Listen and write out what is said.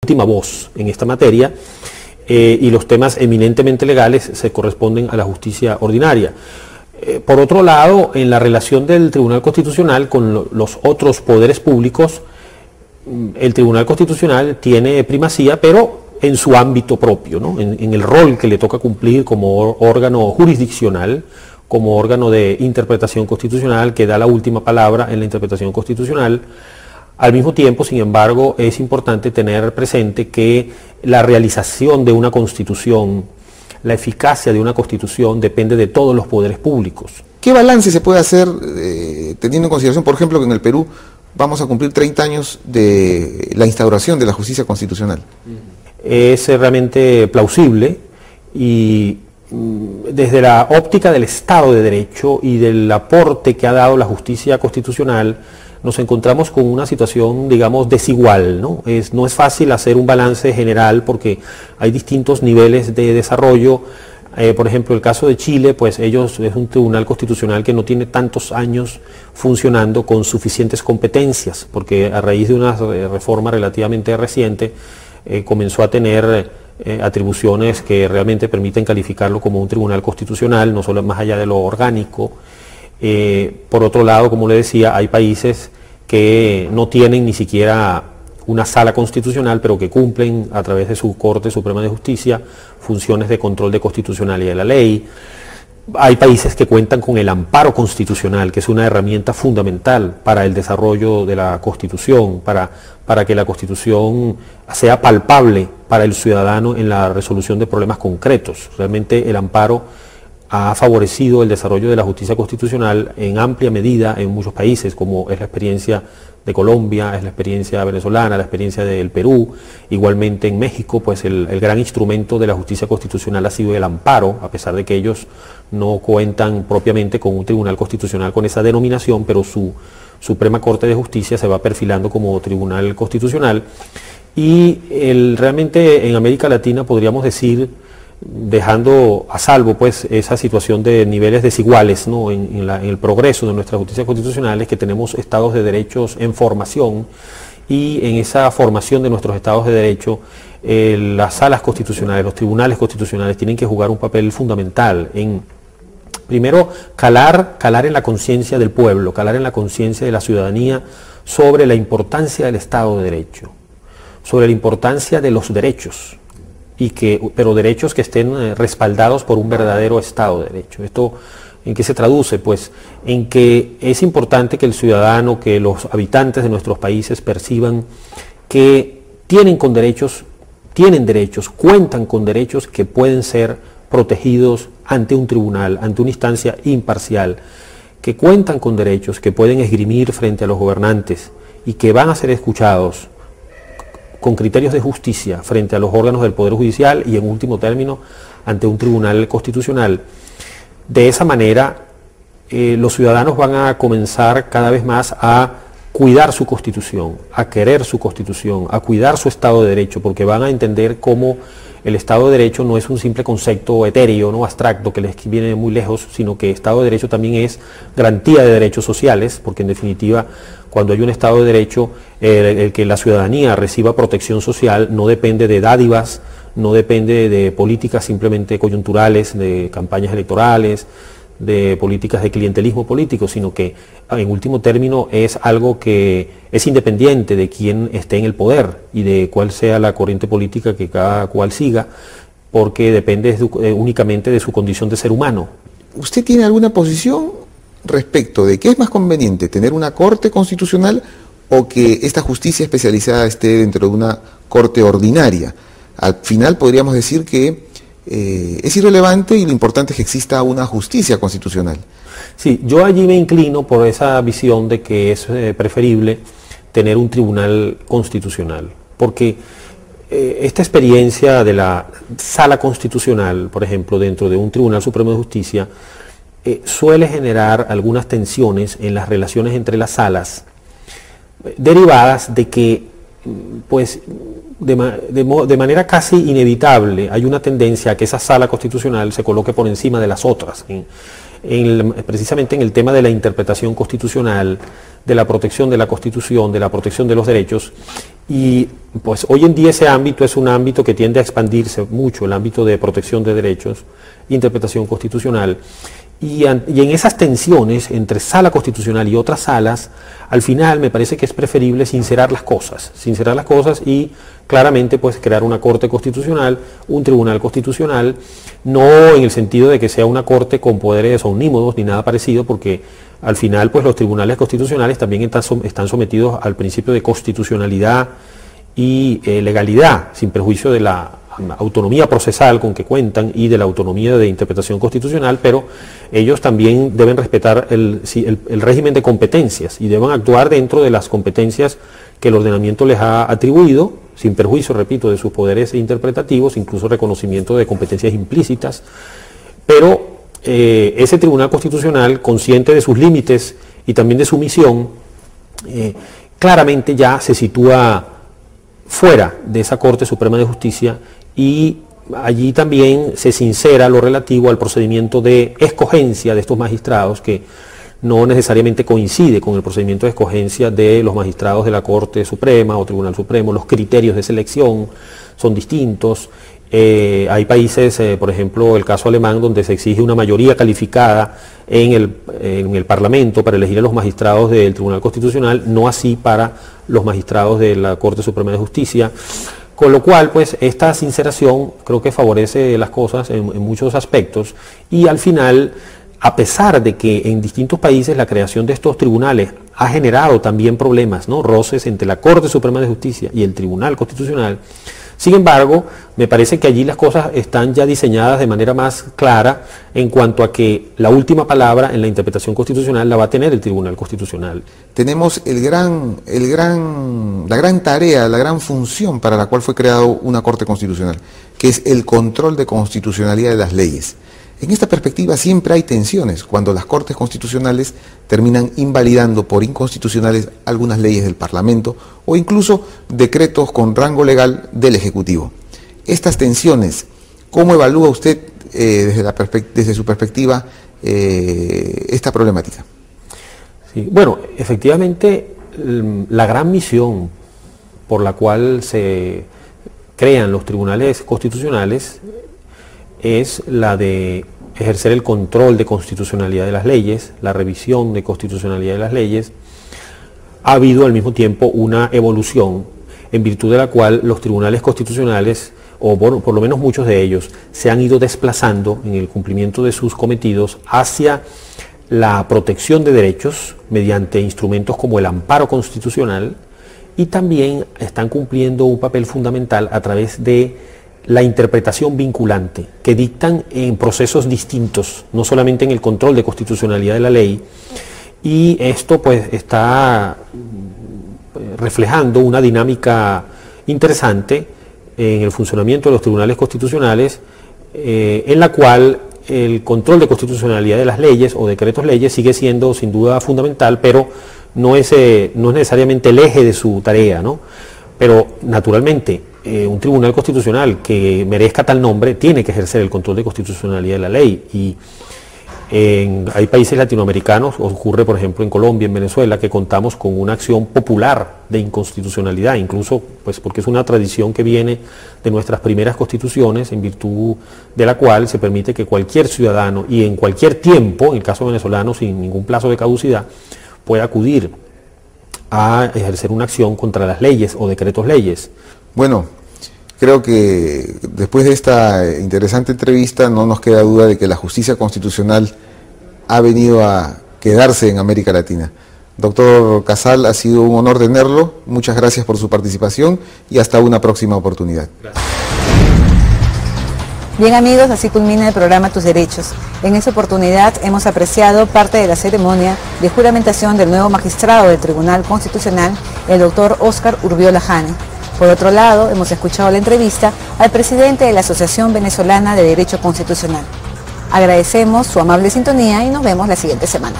última voz en esta materia, y los temas eminentemente legales se corresponden a la justicia ordinaria. Por otro lado, en la relación del Tribunal Constitucional con los otros poderes públicos, el Tribunal Constitucional tiene primacía, pero en su ámbito propio, ¿no? En el rol que le toca cumplir como órgano jurisdiccional, como órgano de interpretación constitucional que da la última palabra en la interpretación constitucional. Al mismo tiempo, sin embargo, es importante tener presente que la realización de una constitución, la eficacia de una constitución depende de todos los poderes públicos. ¿Qué balance se puede hacer teniendo en consideración, por ejemplo, que en el Perú vamos a cumplir 30 años de la instauración de la justicia constitucional? Es realmente plausible y desde la óptica del Estado de Derecho y del aporte que ha dado la justicia constitucional, nos encontramos con una situación, digamos, desigual, ¿no? No es fácil hacer un balance general porque hay distintos niveles de desarrollo. Por ejemplo, el caso de Chile, pues ellos es un tribunal constitucional que no tiene tantos años funcionando con suficientes competencias, porque a raíz de una reforma relativamente reciente comenzó a tener atribuciones que realmente permiten calificarlo como un tribunal constitucional, no solo más allá de lo orgánico. Por otro lado, como le decía, hay países que no tienen ni siquiera una sala constitucional, pero que cumplen a través de su Corte Suprema de Justicia funciones de control de constitucionalidad de la ley. Hay países que cuentan con el amparo constitucional, que es una herramienta fundamental para el desarrollo de la Constitución, para que la Constitución sea palpable para el ciudadano en la resolución de problemas concretos. Realmente el amparo ha favorecido el desarrollo de la justicia constitucional en amplia medida en muchos países, como es la experiencia de Colombia, es la experiencia venezolana, la experiencia del Perú. Igualmente en México, pues el gran instrumento de la justicia constitucional ha sido el amparo, a pesar de que ellos no cuentan propiamente con un tribunal constitucional con esa denominación, pero su Suprema Corte de Justicia se va perfilando como tribunal constitucional. Y realmente en América Latina podríamos decir, dejando a salvo pues esa situación de niveles desiguales, ¿no? en el progreso de nuestra justicia constitucional, es que tenemos estados de derechos en formación, y en esa formación de nuestros estados de derecho las salas constitucionales, los tribunales constitucionales tienen que jugar un papel fundamental en, primero, calar en la conciencia del pueblo, calar en la conciencia de la ciudadanía sobre la importancia del Estado de Derecho, sobre la importancia de los derechos, pero derechos que estén respaldados por un verdadero Estado de Derecho. ¿Esto en qué se traduce? Pues en que es importante que el ciudadano, que los habitantes de nuestros países perciban que tienen derechos, cuentan con derechos que pueden ser protegidos ante un tribunal, ante una instancia imparcial, que cuentan con derechos que pueden esgrimir frente a los gobernantes y que van a ser escuchados con criterios de justicia frente a los órganos del Poder Judicial y en último término ante un tribunal constitucional. De esa manera los ciudadanos van a comenzar cada vez más a cuidar su Constitución, a querer su Constitución, a cuidar su Estado de Derecho, porque van a entender cómo el Estado de Derecho no es un simple concepto etéreo, no abstracto, que les viene muy lejos, sino que Estado de Derecho también es garantía de derechos sociales, porque en definitiva, cuando hay un Estado de Derecho, el que la ciudadanía reciba protección social no depende de dádivas, no depende de políticas simplemente coyunturales, de campañas electorales, de políticas de clientelismo político, sino que en último término es algo que es independiente de quién esté en el poder y de cuál sea la corriente política que cada cual siga, porque depende únicamente de su condición de ser humano. ¿Usted tiene alguna posición respecto de qué es más conveniente, tener una corte constitucional o que esta justicia especializada esté dentro de una corte ordinaria? Al final podríamos decir que es irrelevante y lo importante es que exista una justicia constitucional. Sí, yo allí me inclino por esa visión de que es preferible tener un tribunal constitucional, porque esta experiencia de la sala constitucional, por ejemplo, dentro de un Tribunal Supremo de Justicia, suele generar algunas tensiones en las relaciones entre las salas, derivadas de que, pues, de manera casi inevitable hay una tendencia a que esa sala constitucional se coloque por encima de las otras, precisamente en el tema de la interpretación constitucional, de la protección de la Constitución, de la protección de los derechos, Y pues hoy en día ese ámbito es un ámbito que tiende a expandirse mucho, el ámbito de protección de derechos, interpretación constitucional. Y en esas tensiones entre sala constitucional y otras salas, al final me parece que es preferible sincerar las cosas y claramente pues crear una corte constitucional, un tribunal constitucional, no en el sentido de que sea una corte con poderes omnímodos ni nada parecido, porque al final pues los tribunales constitucionales también están sometidos al principio de constitucionalidad y legalidad, sin perjuicio de la autonomía procesal con que cuentan y de la autonomía de interpretación constitucional, pero ellos también deben respetar el régimen de competencias y deben actuar dentro de las competencias que el ordenamiento les ha atribuido, sin perjuicio, repito, de sus poderes interpretativos, incluso reconocimiento de competencias implícitas, pero ese Tribunal Constitucional, consciente de sus límites y también de su misión, claramente ya se sitúa fuera de esa Corte Suprema de Justicia, y allí también se sincera lo relativo al procedimiento de escogencia de estos magistrados, que no necesariamente coincide con el procedimiento de escogencia de los magistrados de la Corte Suprema o Tribunal Supremo. Los criterios de selección son distintos. Hay países, por ejemplo el caso alemán, donde se exige una mayoría calificada en el Parlamento para elegir a los magistrados del Tribunal Constitucional, no así para los magistrados de la Corte Suprema de Justicia. Con lo cual, pues, esta sinceración creo que favorece las cosas en muchos aspectos, y al final, a pesar de que en distintos países la creación de estos tribunales ha generado también problemas, ¿no?, roces entre la Corte Suprema de Justicia y el Tribunal Constitucional, sin embargo, me parece que allí las cosas están ya diseñadas de manera más clara en cuanto a que la última palabra en la interpretación constitucional la va a tener el Tribunal Constitucional. Tenemos la gran tarea, la gran función para la cual fue creado una Corte Constitucional, que es el control de constitucionalidad de las leyes. En esta perspectiva siempre hay tensiones cuando las Cortes Constitucionales terminan invalidando por inconstitucionales algunas leyes del Parlamento o incluso decretos con rango legal del Ejecutivo. Estas tensiones, ¿cómo evalúa usted desde su perspectiva esta problemática? Sí, bueno, efectivamente la gran misión por la cual se crean los tribunales constitucionales es la de ejercer el control de constitucionalidad de las leyes, la revisión de constitucionalidad de las leyes. Ha habido al mismo tiempo una evolución en virtud de la cual los tribunales constitucionales, o bueno, por lo menos muchos de ellos, se han ido desplazando en el cumplimiento de sus cometidos hacia la protección de derechos mediante instrumentos como el amparo constitucional, y también están cumpliendo un papel fundamental a través de la interpretación vinculante, que dictan en procesos distintos, no solamente en el control de constitucionalidad de la ley, y esto pues está reflejando una dinámica interesante en el funcionamiento de los tribunales constitucionales, en la cual el control de constitucionalidad de las leyes o decretos leyes sigue siendo sin duda fundamental, pero no es necesariamente el eje de su tarea, ¿no? Pero naturalmente un tribunal constitucional que merezca tal nombre tiene que ejercer el control de constitucionalidad de la ley, y hay países latinoamericanos, ocurre por ejemplo en Colombia, en Venezuela, que contamos con una acción popular de inconstitucionalidad, incluso pues porque es una tradición que viene de nuestras primeras constituciones, en virtud de la cual se permite que cualquier ciudadano y en cualquier tiempo, en el caso venezolano sin ningún plazo de caducidad, pueda acudir a ejercer una acción contra las leyes o decretos leyes. Bueno, creo que después de esta interesante entrevista no nos queda duda de que la justicia constitucional ha venido a quedarse en América Latina. Doctor Casal, ha sido un honor tenerlo, muchas gracias por su participación y hasta una próxima oportunidad. Gracias. Bien amigos, así culmina el programa Tus Derechos. En esta oportunidad hemos apreciado parte de la ceremonia de juramentación del nuevo magistrado del Tribunal Constitucional, el doctor Óscar Urbiola Jane. Por otro lado, hemos escuchado la entrevista al presidente de la Asociación Venezolana de Derecho Constitucional. Agradecemos su amable sintonía y nos vemos la siguiente semana.